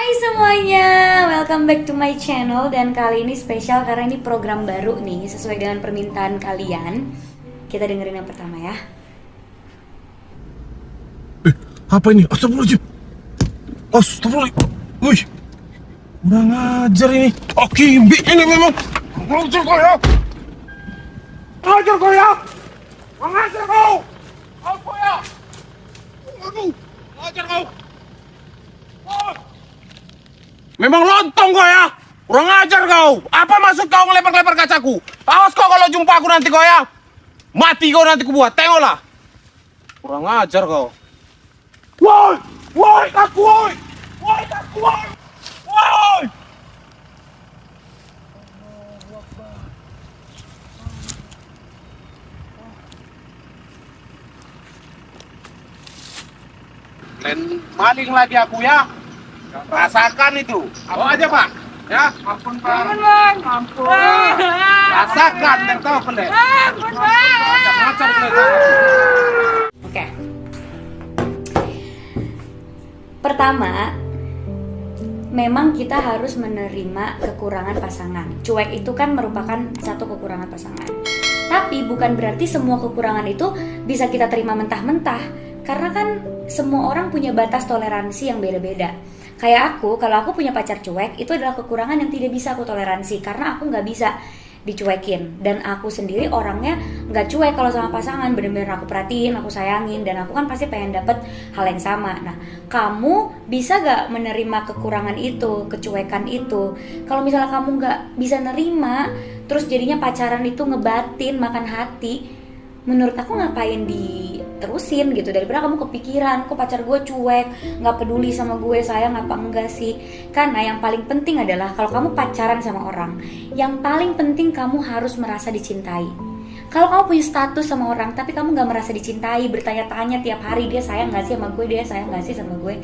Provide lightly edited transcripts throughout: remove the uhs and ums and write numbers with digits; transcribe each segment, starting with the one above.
Hai semuanya, welcome back to my channel. Dan kali ini spesial karena ini program baru nih, sesuai dengan permintaan kalian. Kita dengerin yang pertama ya. Apa ini? Astagfirullahaladzim. Astagfirullah. Wih, kurang ajar ini. Kimbi ini memang. Ajar kau ya. Ajar kau ya. Ajar kau. Apa ya? Aduh, ajar kau. Memang lontong kau ya. Kurang ajar kau. Apa maksud kau ngelempar-lempar kacaku? Awas kau kalau jumpa aku nanti kau ya. Mati kau nanti kubuat. Tengoklah. Kurang ajar kau. Woi, woi, kaku, woi, woi, kaku, woi, woi. Maling lagi aku ya. Rasakan itu. Apa aja Pak? Ya, ampun Pak. Ampun. Rasakan dan tahu pendek. Ampun Pak. Macam-macam pendek. Oke. Pertama, memang kita harus menerima kekurangan pasangan. Cuek itu kan merupakan satu kekurangan pasangan. Tapi bukan berarti semua kekurangan itu bisa kita terima mentah-mentah. Karena kan semua orang punya batas toleransi yang beda-beda. Kayak aku, kalau aku punya pacar cuek, itu adalah kekurangan yang tidak bisa aku toleransi. Karena aku gak bisa dicuekin. Dan aku sendiri orangnya gak cuek kalau sama pasangan. Bener-bener aku perhatiin, aku sayangin. Dan aku kan pasti pengen dapet hal yang sama. Nah, kamu bisa gak menerima kekurangan itu, kecuekan itu? Kalau misalnya kamu gak bisa nerima, terus jadinya pacaran itu ngebatin, makan hati, menurut aku ngapain diterusin gitu, daripada kamu kepikiran kok pacar gue cuek, nggak peduli sama gue, sayang apa enggak sih. Karena yang paling penting adalah kalau kamu pacaran sama orang, yang paling penting kamu harus merasa dicintai. Kalau kamu punya status sama orang tapi kamu nggak merasa dicintai, bertanya-tanya tiap hari dia sayang nggak sih sama gue, dia sayang nggak sih sama gue,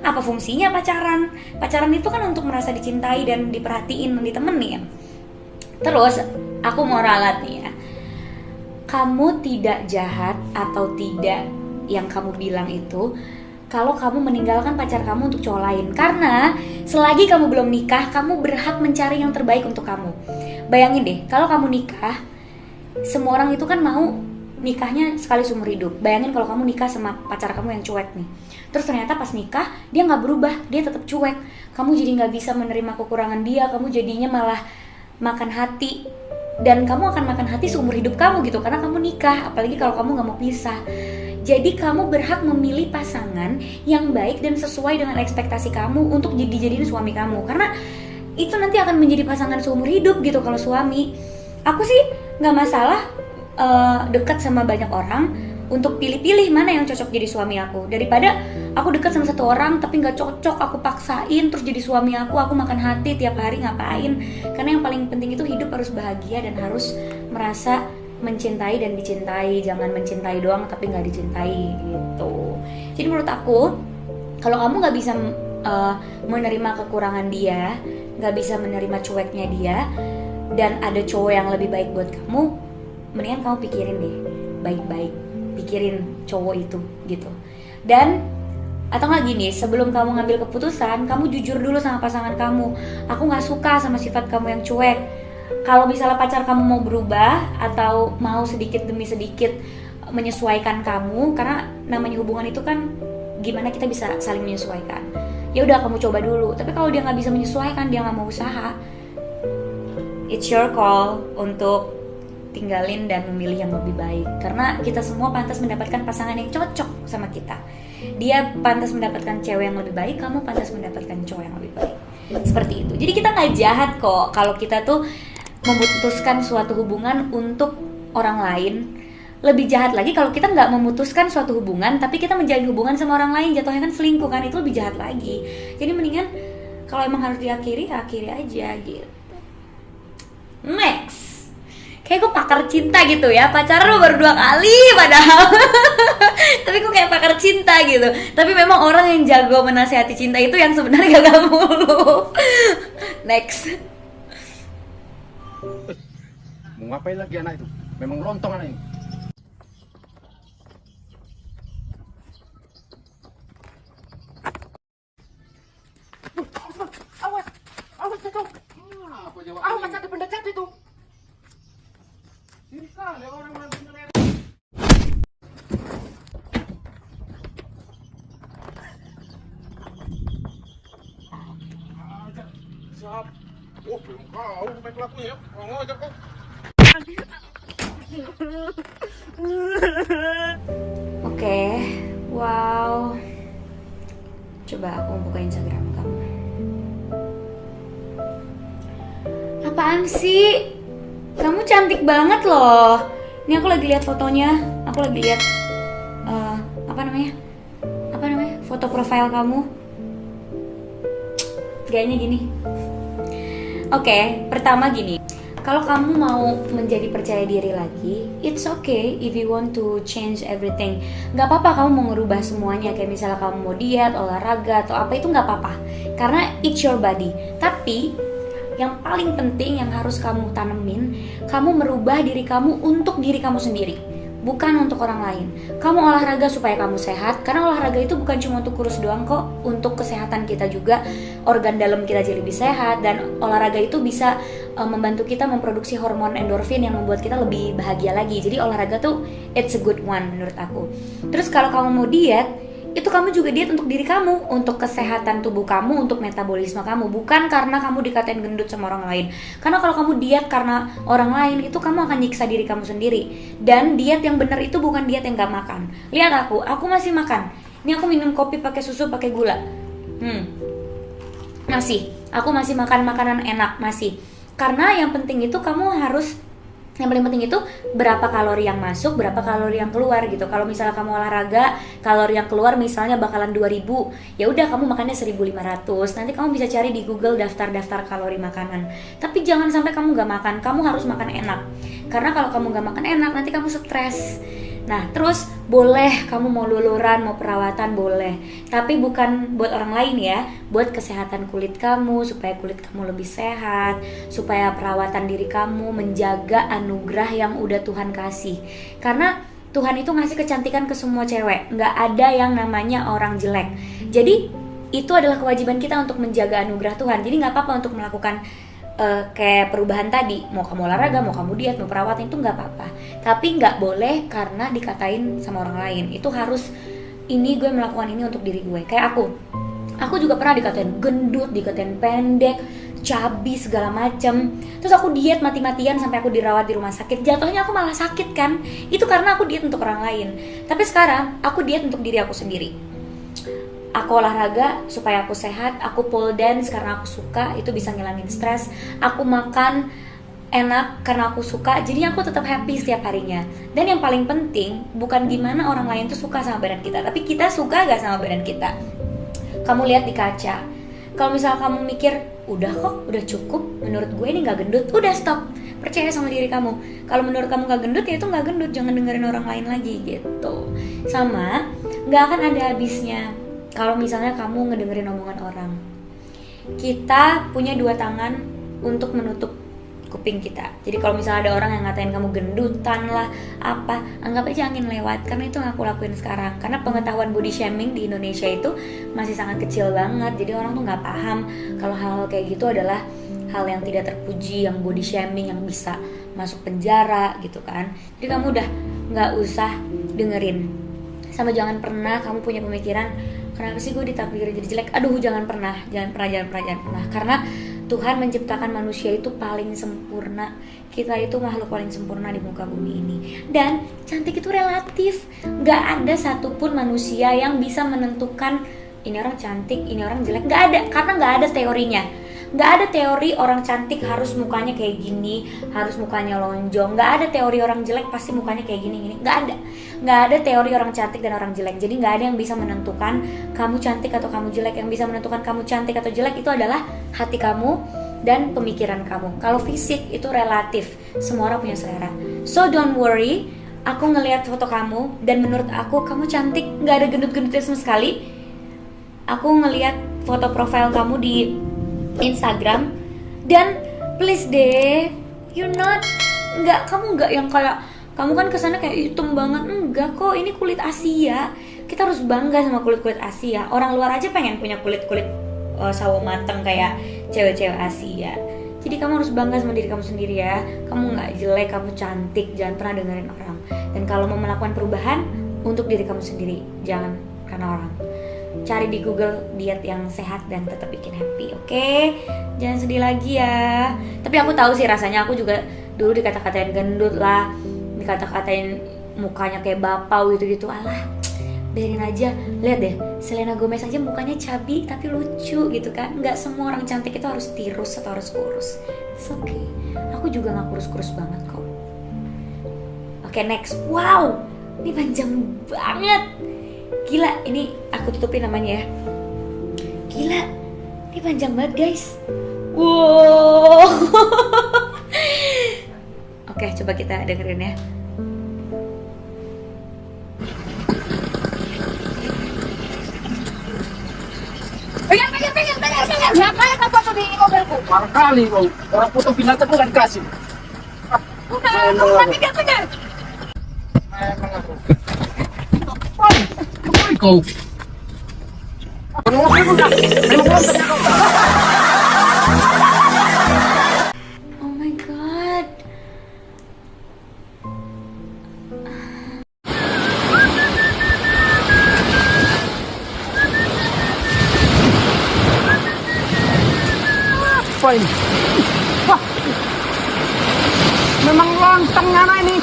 apa fungsinya pacaran? Pacaran itu kan untuk merasa dicintai dan diperhatiin, ditemenin. Terus aku mau ralat nih ya, kamu tidak jahat atau tidak yang kamu bilang itu kalau kamu meninggalkan pacar kamu untuk cowok lain. Karena selagi kamu belum nikah, kamu berhak mencari yang terbaik untuk kamu. Bayangin deh, kalau kamu nikah, semua orang itu kan mau nikahnya sekali seumur hidup. Bayangin kalau kamu nikah sama pacar kamu yang cuek nih, terus ternyata pas nikah dia gak berubah, dia tetap cuek. Kamu jadi gak bisa menerima kekurangan dia, kamu jadinya malah makan hati. Dan kamu akan makan hati seumur hidup kamu gitu, karena kamu nikah, apalagi kalau kamu gak mau pisah. Jadi kamu berhak memilih pasangan yang baik dan sesuai dengan ekspektasi kamu untuk dijadiin suami kamu. Karena itu nanti akan menjadi pasangan seumur hidup gitu kalau suami. Aku sih gak masalah dekat sama banyak orang untuk pilih-pilih mana yang cocok jadi suami aku, daripada aku dekat sama satu orang tapi gak cocok, aku paksain terus jadi suami aku makan hati tiap hari ngapain. Karena yang paling penting itu hidup harus bahagia dan harus merasa mencintai dan dicintai. Jangan mencintai doang tapi gak dicintai gitu. Jadi menurut aku, kalau kamu gak bisa menerima kekurangan dia, gak bisa menerima cueknya dia, dan ada cowok yang lebih baik buat kamu, mendingan kamu pikirin deh baik-baik, pikirin cowok itu gitu. Dan atau nggak gini, sebelum kamu ngambil keputusan, kamu jujur dulu sama pasangan kamu. Aku nggak suka sama sifat kamu yang cuek. Kalau misalnya pacar kamu mau berubah atau mau sedikit demi sedikit menyesuaikan kamu, karena namanya hubungan itu kan gimana kita bisa saling menyesuaikan. Ya udah, kamu coba dulu. Tapi kalau dia nggak bisa menyesuaikan, dia nggak mau usaha, it's your call untuk tinggalin dan memilih yang lebih baik. Karena kita semua pantas mendapatkan pasangan yang cocok sama kita. Dia pantas mendapatkan cewek yang lebih baik, kamu pantas mendapatkan cowok yang lebih baik. Seperti itu. Jadi kita gak jahat kok kalau kita tuh memutuskan suatu hubungan untuk orang lain. Lebih jahat lagi kalau kita gak memutuskan suatu hubungan tapi kita menjalin hubungan sama orang lain, jatuhnya kan selingkuh kan, itu lebih jahat lagi. Jadi mendingan kalau emang harus diakhiri, akhiri aja gitu. Next, kayak gue pakar cinta gitu ya, pacaran baru 2 kali padahal tapi gue kayak pakar cinta gitu. Tapi memang orang yang jago menasihati cinta itu yang sebenarnya gagal mulu. Next. Mau ngapain lagi anak itu? Memang lontong anak ini. Ah, masa ada benda cat itu? Ini kali orang benar-benar. Siap. Oh, belum kau main pelakunya ya. Orang ajar kau. Oke, wow. Coba aku buka Instagram kamu. Apaan sih? Kamu cantik banget loh. Ini aku lagi lihat fotonya. Aku lagi lihat apa namanya? Foto profile kamu. Gayanya gini. Oke, pertama gini. Kalau kamu mau menjadi percaya diri lagi, it's okay if you want to change everything. Gak apa-apa kamu mau ngerubah semuanya. Kayak misalnya kamu mau diet, olahraga, atau apa itu gak apa-apa. Karena it's your body. Tapi yang paling penting yang harus kamu tanemin, kamu merubah diri kamu untuk diri kamu sendiri, bukan untuk orang lain. Kamu olahraga supaya kamu sehat, karena olahraga itu bukan cuma untuk kurus doang kok, untuk kesehatan kita juga, organ dalam kita jadi lebih sehat, dan olahraga itu bisa membantu kita memproduksi hormon endorfin yang membuat kita lebih bahagia lagi. Jadi olahraga tuh it's a good one menurut aku. Terus kalau kamu mau diet, itu kamu juga diet untuk diri kamu, untuk kesehatan tubuh kamu, untuk metabolisme kamu, bukan karena kamu dikatain gendut sama orang lain. Karena kalau kamu diet karena orang lain, itu kamu akan nyiksa diri kamu sendiri. Dan diet yang benar itu bukan diet yang gak makan. Lihat aku masih makan. Ini aku minum kopi pakai susu, pakai gula. Aku masih makan makanan enak, masih. Karena yang penting itu kamu harus, yang paling penting itu berapa kalori yang masuk, berapa kalori yang keluar gitu. Kalau misalnya kamu olahraga, kalori yang keluar misalnya bakalan 2000, ya udah kamu makannya 1500. Nanti kamu bisa cari di Google daftar-daftar kalori makanan. Tapi jangan sampai kamu gak makan, kamu harus makan enak. Karena kalau kamu gak makan enak, nanti kamu stres. Nah, terus boleh kamu mau luluran, mau perawatan boleh. Tapi bukan buat orang lain ya, buat kesehatan kulit kamu, supaya kulit kamu lebih sehat, supaya perawatan diri kamu menjaga anugerah yang udah Tuhan kasih. Karena Tuhan itu ngasih kecantikan ke semua cewek, nggak ada yang namanya orang jelek. Jadi itu adalah kewajiban kita untuk menjaga anugerah Tuhan. Jadi nggak apa-apa untuk melakukan kayak perubahan tadi, mau kamu olahraga, mau kamu diet, mau perawatan, itu nggak apa-apa. Tapi nggak boleh karena dikatain sama orang lain. Itu harus, ini gue melakukan ini untuk diri gue. Kayak aku juga pernah dikatain gendut, dikatain pendek, cabi segala macem. Terus aku diet mati-matian sampai aku dirawat di rumah sakit. Jatuhnya aku malah sakit kan. Itu karena aku diet untuk orang lain. Tapi sekarang aku diet untuk diri aku sendiri. Aku olahraga supaya aku sehat, aku pole dance karena aku suka, itu bisa ngilangin stres. Aku makan enak karena aku suka, jadi aku tetap happy setiap harinya. Dan yang paling penting, bukan gimana orang lain tuh suka sama badan kita, tapi kita suka gak sama badan kita. Kamu lihat di kaca, kalau misalnya kamu mikir, udah kok, udah cukup, menurut gue ini gak gendut, udah stop. Percaya sama diri kamu. Kalau menurut kamu gak gendut, ya itu gak gendut, jangan dengerin orang lain lagi gitu. Sama, gak akan ada habisnya kalau misalnya kamu ngedengerin omongan orang. Kita punya 2 tangan untuk menutup kuping kita. Jadi kalau misalnya ada orang yang ngatain kamu gendutan lah, apa, anggap aja angin lewat. Karena itu yang aku lakuin sekarang. Karena pengetahuan body shaming di Indonesia itu masih sangat kecil banget. Jadi orang tuh gak paham kalau hal-hal kayak gitu adalah hal yang tidak terpuji, yang body shaming, yang bisa masuk penjara gitu kan. Jadi kamu udah gak usah dengerin. Sama jangan pernah kamu punya pemikiran, kenapa sih gue ditakdirin jadi jelek? Aduh, jangan pernah. Karena Tuhan menciptakan manusia itu paling sempurna. Kita itu makhluk paling sempurna di muka bumi ini. Dan cantik itu relatif. Gak ada satupun manusia yang bisa menentukan ini orang cantik, ini orang jelek. Gak ada, karena gak ada teorinya. Gak ada teori orang cantik harus mukanya kayak gini, harus mukanya lonjong. Gak ada teori orang jelek pasti mukanya kayak gini. Gak ada teori orang cantik dan orang jelek. Jadi gak ada yang bisa menentukan kamu cantik atau kamu jelek. Yang bisa menentukan kamu cantik atau jelek itu adalah hati kamu dan pemikiran kamu. Kalau fisik itu relatif, semua orang punya selera. So don't worry, aku ngelihat foto kamu dan menurut aku kamu cantik, gak ada gendut-gendutnya sama sekali. Aku ngelihat foto profile kamu di Instagram dan please deh, kamu nggak yang kayak kamu kan kesana kayak hitam banget, enggak kok, ini kulit Asia. Kita harus bangga sama kulit Asia. Orang luar aja pengen punya kulit sawo mateng kayak cewek-cewek Asia. Jadi kamu harus bangga sama diri kamu sendiri ya. Kamu nggak jelek, kamu cantik. Jangan pernah dengerin orang. Dan kalau mau melakukan perubahan, untuk diri kamu sendiri, jangan karena orang. Cari di Google diet yang sehat dan tetap bikin happy, oke? Jangan sedih lagi ya. Tapi aku tahu sih rasanya, aku juga dulu dikata-katain gendut lah, dikata-katain mukanya kayak bapau gitu-gitu. Alah, biarin aja. Lihat deh, Selena Gomez aja mukanya cabi tapi lucu gitu kan. Nggak semua orang cantik itu harus tirus atau harus kurus. It's okay. Aku juga nggak kurus-kurus banget kok. Oke, next. Wow, ini panjang banget. Gila, ini aku tutupin namanya ya. Gila, ini panjang banget guys. Wow. Oke, coba kita dengerin ya. Pengen. Ngapain kau foto di mobilku? Parah kali kau. Orang foto binatang bukan dikasih. Udah, kamu pikir. Kemana kau? Oh my god. Apa ini? Wah, memang lontongnya nah ini.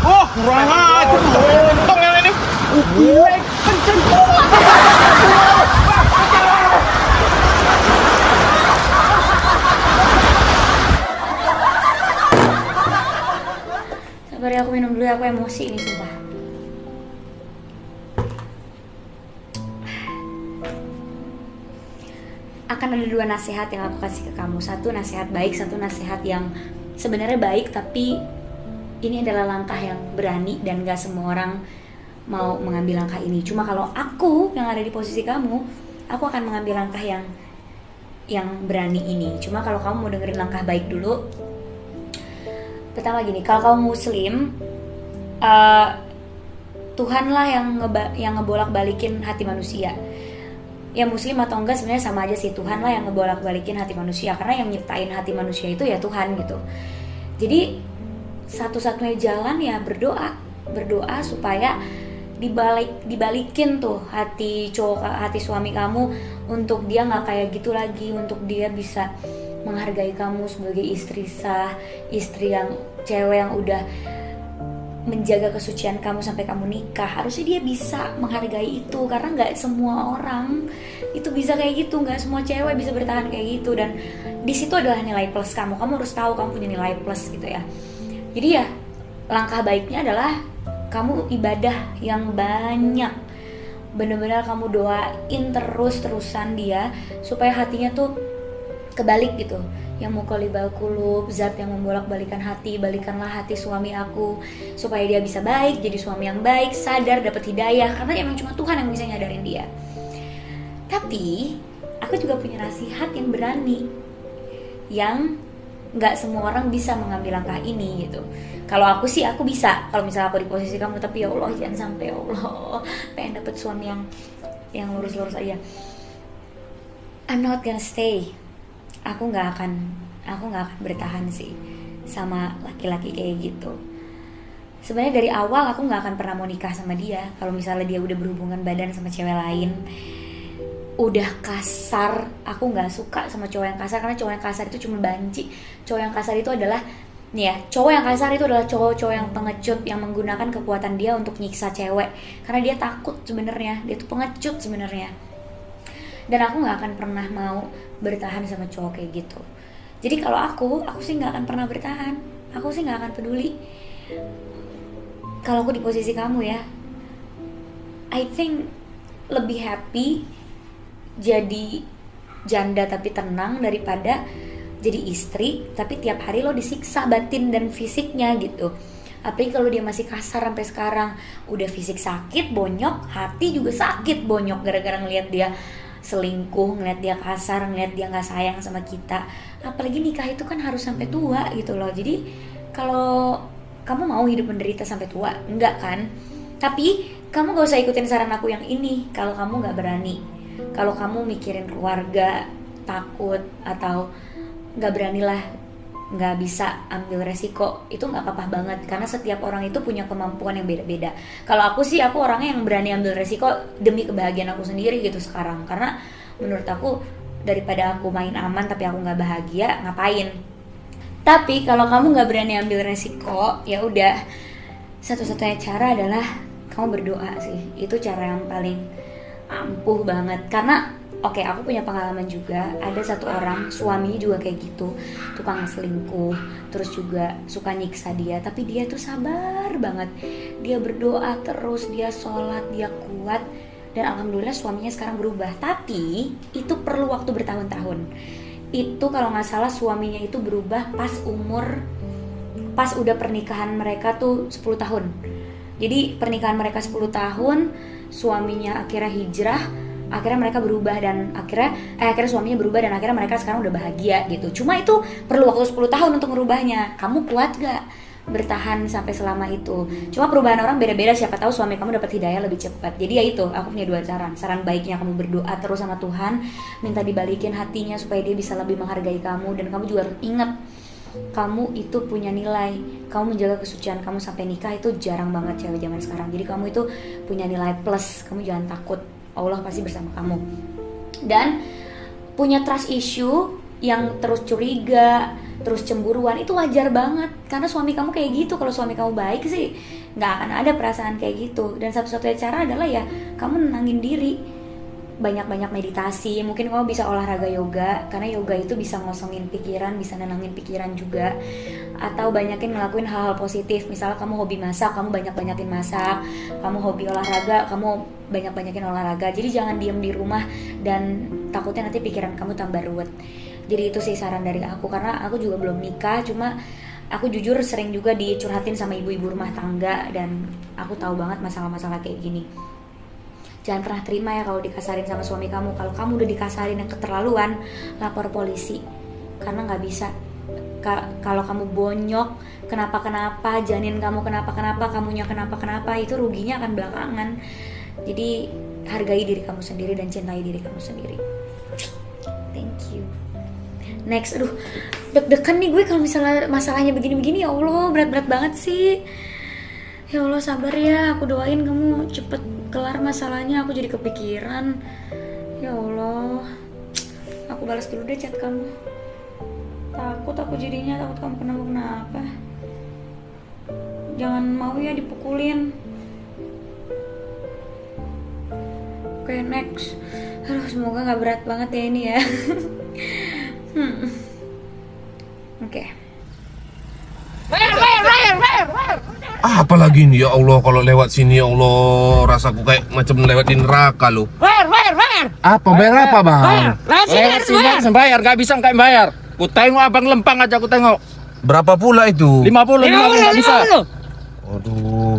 Oh, kurang aja lontongnya ini. Kenceng. Sabar ya, aku minum dulu ya, aku emosi ini sumpah. Akan ada dua nasihat yang aku kasih ke kamu. Satu nasihat baik, satu nasihat yang sebenarnya baik tapi ini adalah langkah yang berani dan gak semua orang mau mengambil langkah ini. Cuma kalau aku yang ada di posisi kamu, aku akan mengambil langkah yang berani ini. Cuma kalau kamu mau dengerin langkah baik dulu, pertama gini, kalau kamu muslim, Tuhanlah yang ngebolak-balikin hati manusia. Ya muslim atau enggak sebenarnya sama aja sih, Tuhanlah yang ngebolak-balikin hati manusia, karena yang nyiptain hati manusia itu ya Tuhan gitu. Jadi satu-satunya jalan ya berdoa supaya dibalikin tuh hati suami kamu, untuk dia nggak kayak gitu lagi, untuk dia bisa menghargai kamu sebagai istri sah, istri yang cewek yang udah menjaga kesucian kamu sampai kamu nikah. Harusnya dia bisa menghargai itu, karena nggak semua orang itu bisa kayak gitu, nggak semua cewek bisa bertahan kayak gitu. Dan di situ adalah nilai plus kamu harus tahu kamu punya nilai plus gitu ya. Jadi ya langkah baiknya adalah kamu ibadah yang banyak, bener-bener kamu doain terus-terusan dia supaya hatinya tuh kebalik gitu. Yang muqallibal qulub, zat yang membolak-balikan hati, balikanlah hati suami aku supaya dia bisa baik, jadi suami yang baik, sadar, dapat hidayah, karena emang cuma Tuhan yang bisa nyadarin dia. Tapi aku juga punya nasihat yang berani, yang nggak semua orang bisa mengambil langkah ini gitu. Kalau aku sih aku bisa, kalau misalnya aku di posisi kamu, tapi ya Allah jangan sampai, ya Allah pengen dapet suami yang lurus-lurus aja. I'm not gonna stay. Aku nggak akan bertahan sih sama laki-laki kayak gitu. Sebenarnya dari awal aku nggak akan pernah mau nikah sama dia kalau misalnya dia udah berhubungan badan sama cewek lain, udah kasar. Aku nggak suka sama cowok yang kasar, karena cowok yang kasar itu cuma banci. Cowok yang kasar itu adalah cowok yang kasar itu adalah cowok yang pengecut, yang menggunakan kekuatan dia untuk nyiksa cewek, karena dia takut sebenarnya, dia tuh pengecut sebenarnya. Dan aku nggak akan pernah mau bertahan sama cowok kayak gitu. Jadi kalau aku sih nggak akan pernah bertahan. Aku sih nggak akan peduli. Kalau aku di posisi kamu ya, I think lebih happy jadi janda tapi tenang daripada jadi istri tapi tiap hari lo disiksa batin dan fisiknya gitu. Apalagi kalau dia masih kasar sampai sekarang, udah fisik sakit bonyok, hati juga sakit bonyok gara-gara ngelihat dia selingkuh, ngeliat dia kasar, ngeliat dia nggak sayang sama kita. Apalagi nikah itu kan harus sampai tua gitu loh. Jadi kalau kamu mau hidup menderita sampai tua, enggak kan? Tapi kamu gak usah ikutin saran aku yang ini kalau kamu nggak berani. Kalau kamu mikirin keluarga, takut, atau nggak beranilah, nggak bisa ambil resiko, itu nggak apa-apa banget karena setiap orang itu punya kemampuan yang beda-beda. Kalau aku sih, aku orangnya yang berani ambil resiko demi kebahagiaan aku sendiri gitu sekarang, karena menurut aku daripada aku main aman tapi aku nggak bahagia, ngapain. Tapi kalau kamu nggak berani ambil resiko, ya udah, satu-satunya cara adalah kamu berdoa sih. Itu cara yang paling ampuh banget. Karena oke, aku punya pengalaman juga. Ada satu orang, suaminya juga kayak gitu, tukang selingkuh, terus juga suka nyiksa dia. Tapi dia tuh sabar banget. Dia berdoa terus, dia sholat, dia kuat. Dan alhamdulillah suaminya sekarang berubah. Tapi itu perlu waktu bertahun-tahun. Itu kalau nggak salah suaminya itu berubah pas udah pernikahan mereka tuh 10 tahun. Jadi pernikahan mereka 10 tahun, suaminya akhirnya hijrah, akhirnya mereka berubah dan akhirnya suaminya berubah dan akhirnya mereka sekarang udah bahagia gitu. Cuma itu perlu waktu 10 tahun untuk merubahnya. Kamu kuat gak bertahan sampai selama itu? Cuma perubahan orang beda-beda, siapa tahu suami kamu dapat hidayah lebih cepat. Jadi ya itu, aku punya 2 saran. Saran baiknya kamu berdoa terus sama Tuhan, minta dibalikin hatinya supaya dia bisa lebih menghargai kamu. Dan kamu juga harus ingat, kamu itu punya nilai. Kamu menjaga kesucian kamu sampai nikah itu jarang banget cewek zaman sekarang. Jadi kamu itu punya nilai plus. Kamu jangan takut, Allah pasti bersama kamu. Dan punya trust issue yang terus curiga, terus cemburuan, itu wajar banget. Karena suami kamu kayak gitu. Kalau suami kamu baik sih gak akan ada perasaan kayak gitu. Dan satu-satunya cara adalah ya kamu nenangin diri, banyak-banyak meditasi. Mungkin kamu bisa olahraga yoga, karena yoga itu bisa ngosongin pikiran, bisa nenangin pikiran juga. Atau banyakin ngelakuin hal-hal positif. Misalnya kamu hobi masak, kamu banyak-banyakin masak. Kamu hobi olahraga, kamu banyak-banyakin olahraga. Jadi jangan diem di rumah dan takutnya nanti pikiran kamu tambah ruwet. Jadi itu sih saran dari aku, karena aku juga belum nikah. Cuma aku jujur sering juga dicurhatin sama ibu-ibu rumah tangga, dan aku tahu banget masalah-masalah kayak gini. Jangan pernah terima ya kalau dikasarin sama suami kamu. Kalau kamu udah dikasarin yang keterlaluan, lapor polisi. Karena gak bisa. Kalau kamu bonyok, kenapa-kenapa, janin kamu kenapa-kenapa, kamunya kenapa-kenapa, itu ruginya akan belakangan. Jadi hargai diri kamu sendiri dan cintai diri kamu sendiri. Thank you. Next, aduh, deg-degan nih gue kalau misalnya masalahnya begini-begini. Ya Allah, berat-berat banget sih. Ya Allah, sabar ya, aku doain kamu cepet kelar masalahnya. Aku jadi kepikiran. Ya Allah, aku balas dulu deh chat kamu. Takut aku jadinya, takut kamu kenapa-kenapa. Jangan mau ya dipukulin. Oke, next. Aduh, semoga gak berat banget ya ini ya. Oke. Apa lagi nih ya Allah, kalau lewat sini ya Allah, rasaku kayak macam lewat di neraka loh. Apa bayar apa bang? Lewat sini harus bayar, gak bisa nggak bayar. Ku tengok abang lempang aja, ku tengok. Berapa pula itu? 50 nggak bisa. Aduh.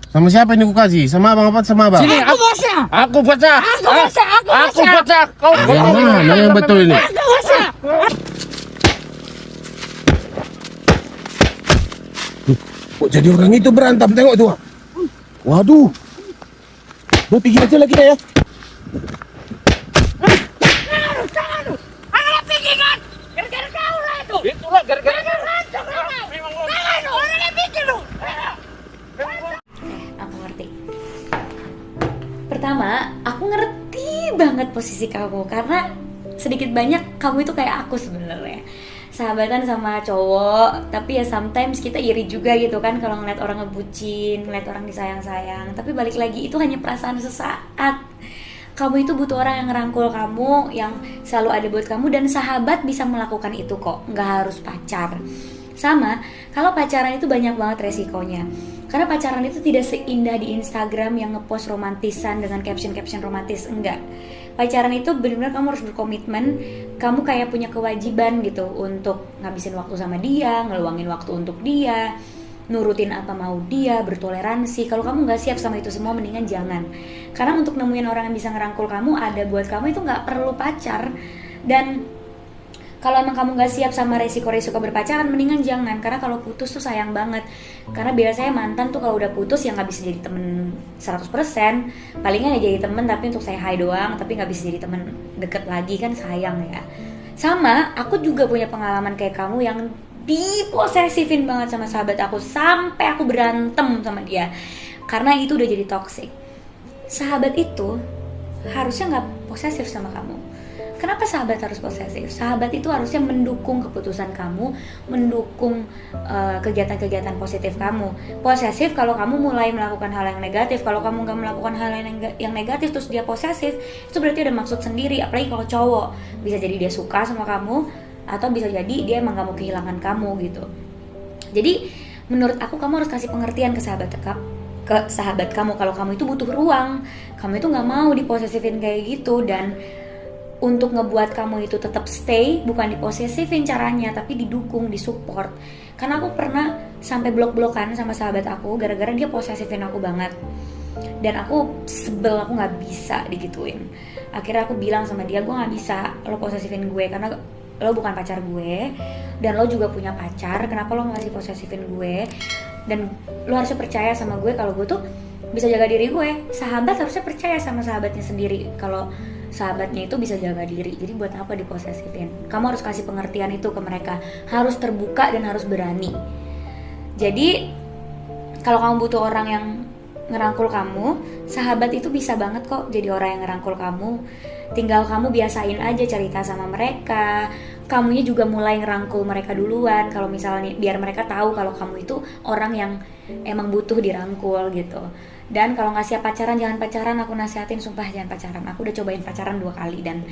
Sama siapa ini ku kasih? Sama abang apa sama abang? Sini, Aku bosnya. aku bocah. Aku bocah. Kau Yang mana yang betul ini? Aku bosnya. Kok jadi orang itu berantem, tengok tuh. Waduh. Udah pergi aja lagi dah ya. Gara-gara kau lah itu. Itulah gara-gara. Orangnya bikin lu. Aku ngerti. Pertama, aku ngerti banget posisi kamu, karena sedikit banyak kamu itu kayak aku sebenarnya. Sahabatan sama cowok, tapi ya sometimes kita iri juga gitu kan kalau ngeliat orang ngebucin, ngeliat orang disayang-sayang. Tapi balik lagi, itu hanya perasaan sesaat. Kamu itu butuh orang yang ngerangkul kamu, yang selalu ada buat kamu, dan sahabat bisa melakukan itu kok, nggak harus pacar. Sama, kalau pacaran itu banyak banget resikonya. Karena pacaran itu tidak seindah di Instagram yang ngepost romantisan dengan caption-caption romantis, enggak. Pacaran itu benar-benar kamu harus berkomitmen, kamu kayak punya kewajiban gitu untuk ngabisin waktu sama dia, ngeluangin waktu untuk dia, nurutin apa mau dia, bertoleransi. Kalau kamu nggak siap sama itu semua, mendingan jangan. Karena untuk nemuin orang yang bisa ngerangkul kamu, ada buat kamu, itu nggak perlu pacar. Dan kalau emang kamu nggak siap sama resiko-resiko berpacaran, mendingan jangan. Karena kalau putus tuh sayang banget. Karena biasanya mantan tuh kalau udah putus ya nggak bisa jadi temen 100%. Palingan ya jadi temen tapi untuk say hi doang, tapi nggak bisa jadi temen deket lagi, kan sayang ya. Sama, aku juga punya pengalaman kayak kamu yang diposesifin banget sama sahabat aku sampai aku berantem sama dia karena itu udah jadi toxic. Sahabat itu harusnya nggak posesif sama kamu. Kenapa sahabat harus posesif? Sahabat itu harusnya mendukung keputusan kamu, mendukung kegiatan-kegiatan positif kamu. Posesif kalau kamu mulai melakukan hal yang negatif. Kalau kamu nggak melakukan hal yang negatif terus dia posesif, itu berarti ada maksud sendiri. Apalagi kalau cowok, bisa jadi dia suka sama kamu, atau bisa jadi dia emang gak mau kehilangan kamu gitu. Jadi menurut aku kamu harus kasih pengertian ke sahabat kamu kalau kamu itu butuh ruang, kamu itu nggak mau diposesifin kayak gitu. Dan untuk ngebuat kamu itu tetap stay, bukan diposesifin caranya, tapi didukung, disupport. Karena aku pernah sampai blok-blokan sama sahabat aku gara-gara dia posesifin aku banget. Dan aku sebel, aku nggak bisa digituin. Akhirnya aku bilang sama dia, gue nggak bisa lo posesifin gue karena lo bukan pacar gue, dan lo juga punya pacar. Kenapa lo masih posesifin gue? Dan lo harusnya percaya sama gue kalau gue tuh bisa jaga diri gue. Sahabat harusnya percaya sama sahabatnya sendiri kalau sahabatnya itu bisa jaga diri. Jadi buat apa diposesifin? Kamu harus kasih pengertian itu ke mereka. Harus terbuka dan harus berani. Jadi kalau kamu butuh orang yang ngerangkul kamu, sahabat itu bisa banget kok jadi orang yang ngerangkul kamu. Tinggal kamu biasain aja cerita sama mereka. Kamunya juga mulai ngerangkul mereka duluan. Kalau misalnya biar mereka tahu kalau kamu itu orang yang emang butuh dirangkul gitu. Dan kalau nggak siap pacaran, jangan pacaran. Aku nasihatin, sumpah jangan pacaran. Aku udah cobain pacaran 2 kali dan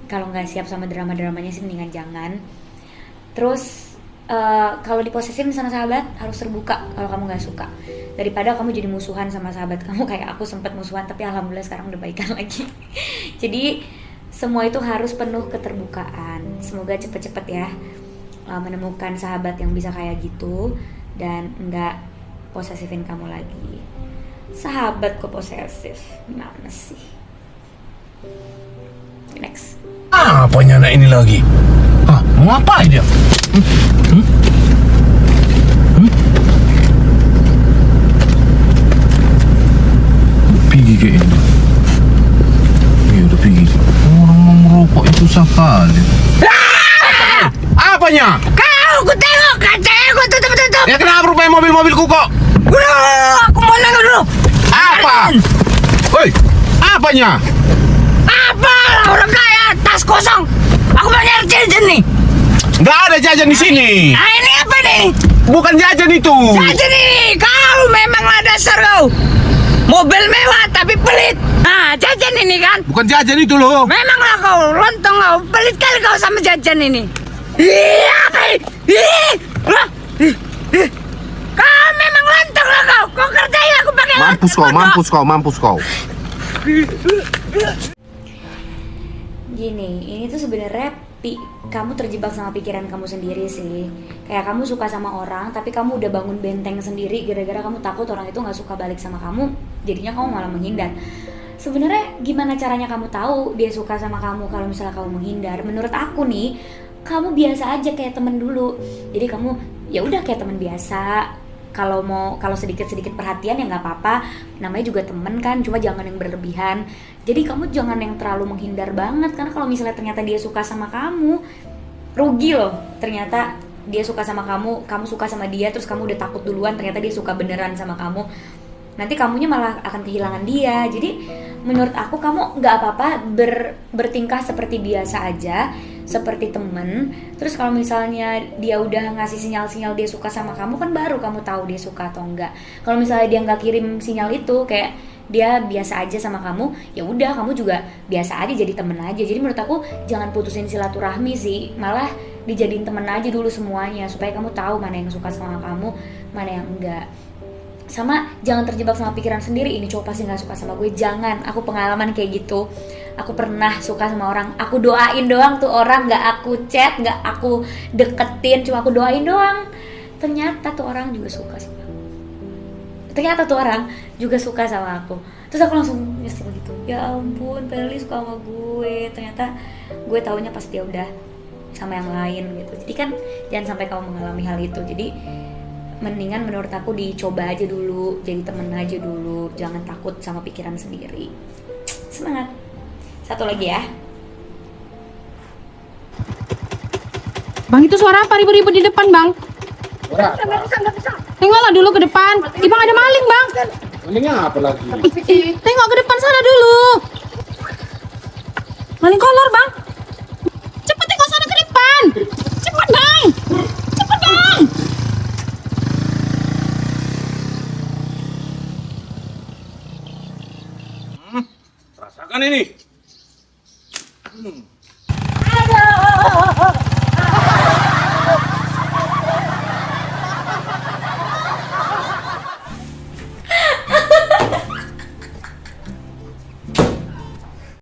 kalau nggak siap sama drama-dramanya sih mendingan jangan. Terus kalau diposesifin sama sahabat harus terbuka kalau kamu nggak suka, daripada kamu jadi musuhan sama sahabat kamu kayak aku sempat musuhan tapi alhamdulillah sekarang udah baikan lagi. Jadi semua itu harus penuh keterbukaan. Semoga cepet-cepet ya menemukan sahabat yang bisa kayak gitu dan nggak posesifin kamu lagi. Sahabat kok posesif, gimana sih? Next. Apanya anak ini lagi? Hah, mau apa dia? Pergi ke ini. Iya udah pergi. Orang mau merokok itu sekali. Apanya? Kau, ku tengok kacanya ku tutup-tutup. Ya kenapa rupanya mobil-mobilku kok? Aku mau nengok dulu. Apa? Woi, apanya? Apa? Orang kaya, tas kosong. Aku mau nyari jajan nih. Nggak ada jajan di sini. Nah ini apa nih? Bukan jajan itu. Jajan nih. Kau memang lah dasar kau. Mobil mewah tapi pelit. Nah jajan ini kan. Bukan jajan itu loh. Memanglah kau lontong kau. Pelit kali kau sama jajan ini. Iya apa ini? Lah. Kau memang lontong lah kau. Kau kerjain aku pakai Mampus kau, mampus kau, mampus kau. Gini, ini tuh sebenarnya kamu terjebak sama pikiran kamu sendiri sih. Kayak kamu suka sama orang, tapi kamu udah bangun benteng sendiri gara-gara kamu takut orang itu nggak suka balik sama kamu. Jadinya kamu malah menghindar. Sebenarnya gimana caranya kamu tahu dia suka sama kamu kalau misalnya kamu menghindar? Menurut aku nih, kamu biasa aja kayak temen dulu. Jadi kamu ya udah kayak temen biasa. Kalau sedikit perhatian ya nggak apa-apa, namanya juga temen kan, cuma jangan yang berlebihan. Jadi kamu jangan yang terlalu menghindar banget, karena kalau misalnya ternyata dia suka sama kamu, rugi loh. Ternyata dia suka sama kamu suka sama dia, terus kamu udah takut duluan, ternyata dia suka beneran sama kamu. Nanti kamunya malah akan kehilangan dia. Jadi menurut aku kamu nggak apa-apa bertingkah seperti biasa aja, seperti temen. Terus kalau misalnya dia udah ngasih sinyal-sinyal dia suka sama kamu, kan baru kamu tahu dia suka atau enggak. Kalau misalnya dia nggak kirim sinyal itu, kayak dia biasa aja sama kamu, ya udah kamu juga biasa aja, jadi temen aja. Jadi menurut aku jangan putusin silaturahmi sih, malah dijadiin temen aja dulu semuanya, supaya kamu tahu mana yang suka sama kamu, mana yang enggak. Sama jangan terjebak sama pikiran sendiri, ini cowok pasti gak suka sama gue. Jangan, aku pengalaman kayak gitu. Aku pernah suka sama orang, aku doain doang tuh orang, gak aku chat, gak aku deketin, cuma aku doain doang. Ternyata tuh orang juga suka sama aku. Ternyata tuh orang juga suka sama aku. Terus aku langsung nyesel gitu, ya ampun Feli suka sama gue. Ternyata gue taunya pas dia udah sama yang lain gitu. Jadi kan jangan sampai kamu mengalami hal itu. Jadi mendingan menurut aku dicoba aja dulu, jadi temen aja dulu, jangan takut sama pikiran sendiri. Semangat. Satu lagi ya. Bang, itu suara apa ribut-ribut di depan, Bang? Tengoklah dulu ke depan. Bang, ada maling, Bang. Malingnya apa lagi? Tengok ke depan sana dulu. Maling kolor, Bang. Cepat tengok sana ke depan. Cepat, Bang. Cepat, Bang. Rasakan ini. Aduh.